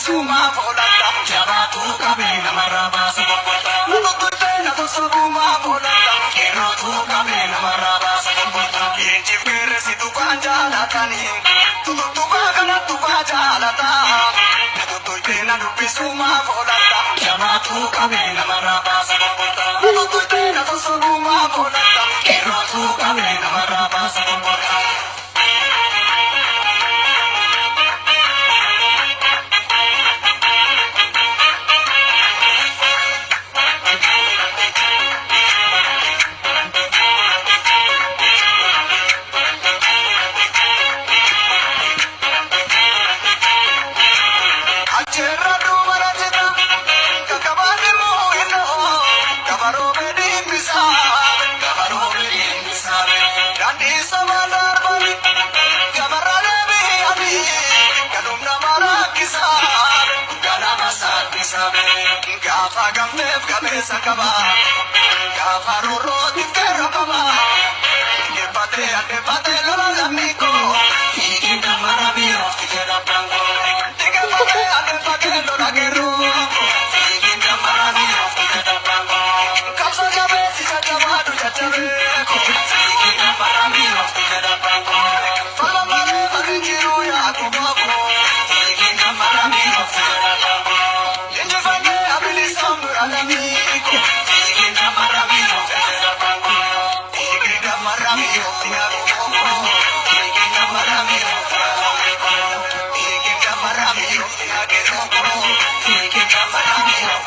Suma volata, chiamato cabina marabas, Mututena to suma volata, kero tu cabina marabas, Inchi fere si tu panjala tani, tu bagana tu pajala ta, Mututena to suma volata, chiamato cabina marabas, Mututena to suma volata, kero tu cabina marabas, Gafa gamnef gamesa kaba, gafa roroti kero kaba, debate lola lamiko, ikita maraviro, ikita pango, debate lola gero, ikita maraviro, ikita pango, kapsa jabe si chachabadu chachabe, ikita maraviro, ikita pango, fala mare marijiru ya kubabo, ikita maraviro, ikita pango. Amigo, ikita maraviro, ikita pango, ikita maraviro, ikita maraviro, ikita maraviro, ikita maraviro,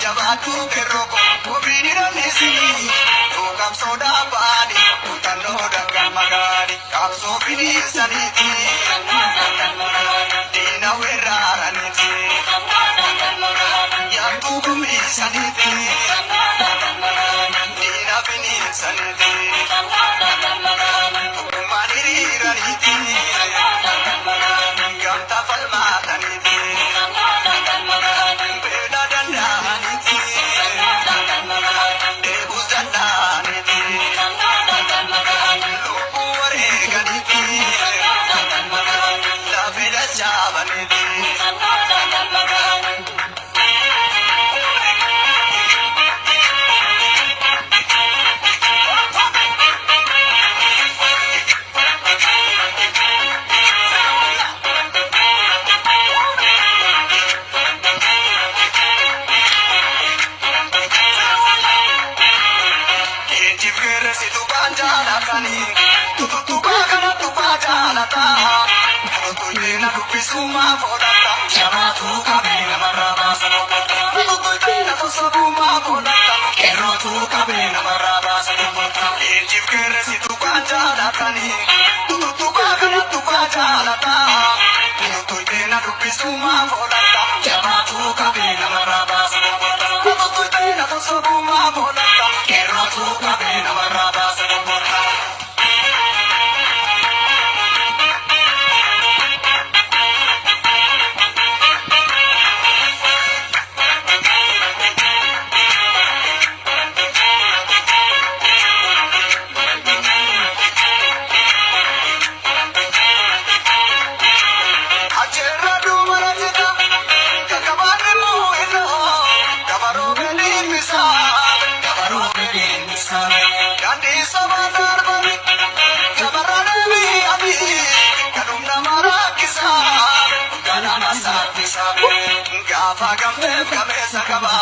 Jabatu keroko, kubinira nisini, tukam soda bani, utano dagan magari, kapso bini saniti, dina werara niti, yang tukumi saniti, dina bini saniti, tukumaniri raniti, gamta falmata niti. Suma volata, chiamato cabina marabas, suma volata, kero tu cabina marabas, il givere si tu panjala tani, tu bagana tu pajala ta, tu tena tu suma volata, chiamato cabina marabas, tu tena tu suma volata, kero tu cabina marabas. Gafa gambe gamesa kaba,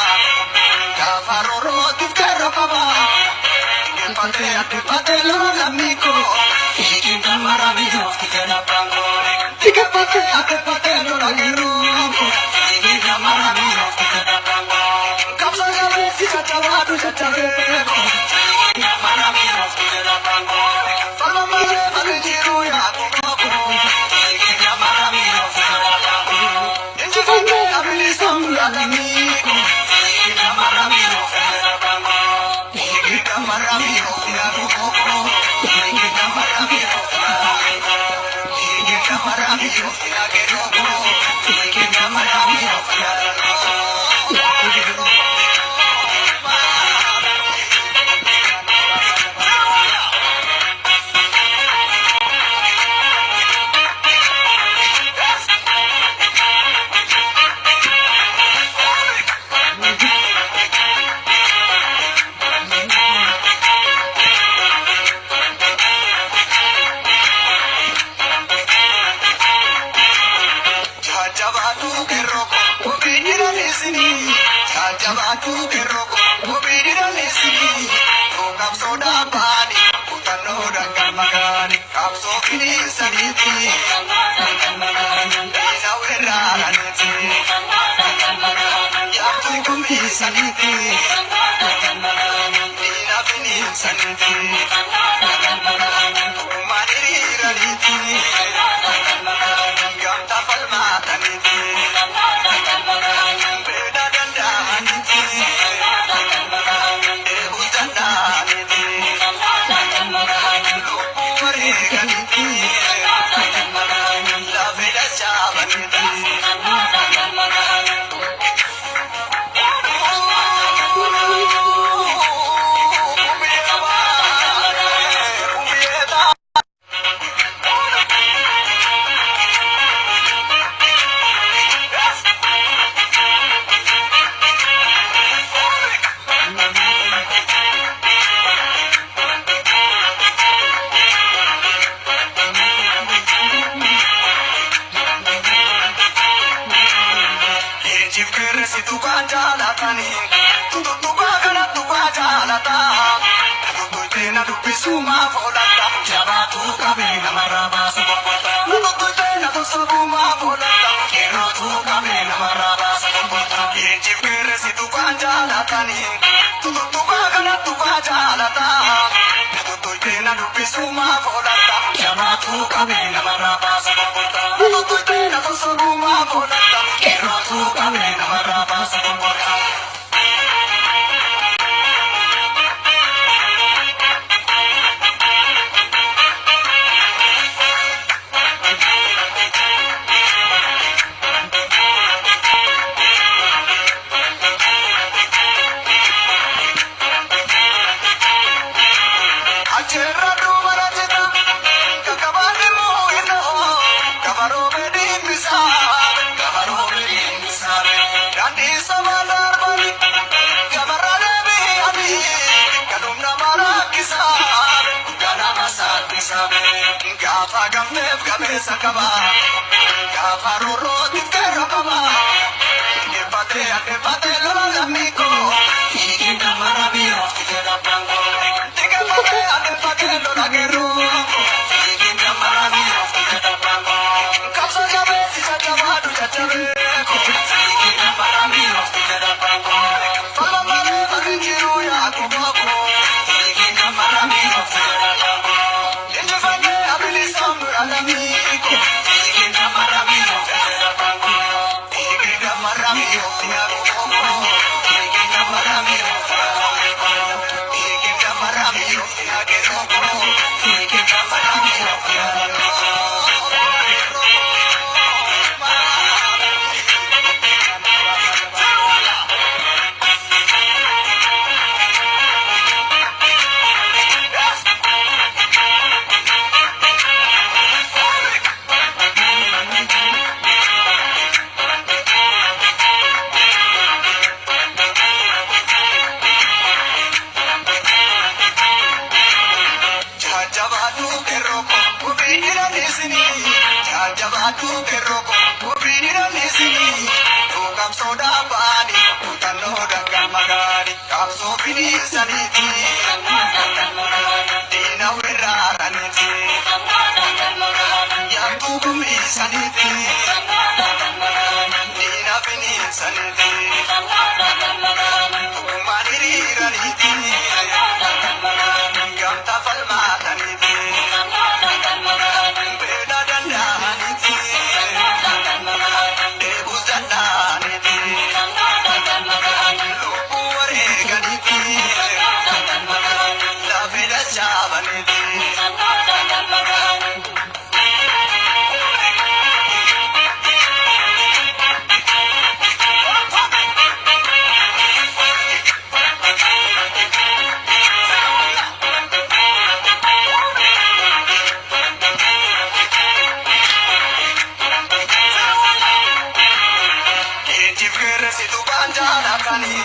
gafa roro tukero kaba. Pate lo amico, y que maravilloso que te la pango. Y que pate lo aguerruco, y que maravilloso que te la pango. Capsa gabe si chachabatu chachabeco, y que maravilloso que te la pango. Falma mare mare jiru ya kumoko, y que maravilloso que te la pango. En su fande abilisam la amico, y que maravilloso que te la pango. Maravilloso, ya kumoko, y que maravilloso, y que maravilloso, ya kumoko, y que maravilloso, Jabatu keroko, obirira lesini. Kapso da bani, utano da kamagani. Kapso kini saniti, ina wera aniti. Yaptu kumi saniti, ina bini saniti. Umaniri raniti, gamta palma taniti. Suma volata, jabatu kabina maraba subota. Mutu tena to suma volata, kero tu kabina maraba subota. Inji pere si tu kanjala tani, tu bagana tu kanjala ta. Mutu tena to suma volata, jabatu kabina maraba subota. Mutu tena to suma volata, kero tu kabina maraba subota. Gafa gamnef gamesa kaba, gafa roro tukero kaba. Depate lo amico, y que maravilloso que te la pango. Depate lo aguerruco, y que maravilloso que te la pango. Capsa gabe si chachabatu chachabeco, y que maravilloso que te la pango. Falma mare mare jiru ya kumoko, y que maravilloso que te la pango. Amico, y que maravilloso, y que maravilloso, ya como, y que maravilloso, y que maravilloso, ya que como, y que maravilloso, ya jabatu keroko, obirira nesini. qabsoo dhaabaani kutannoo dangan magaani qabsoo biniinsaniiti diina weeraraniiti yaaduu gumbiisaniiti diina biniinsaniiti dhugumaan hiriiraniiti gamtaa falmaataniiti beela danda'aniiti deebuu danda'aniiti lubbuu wareeganiiti lafee dachaafaniti. Eenjiif geerresitu baanjaa lakkanii.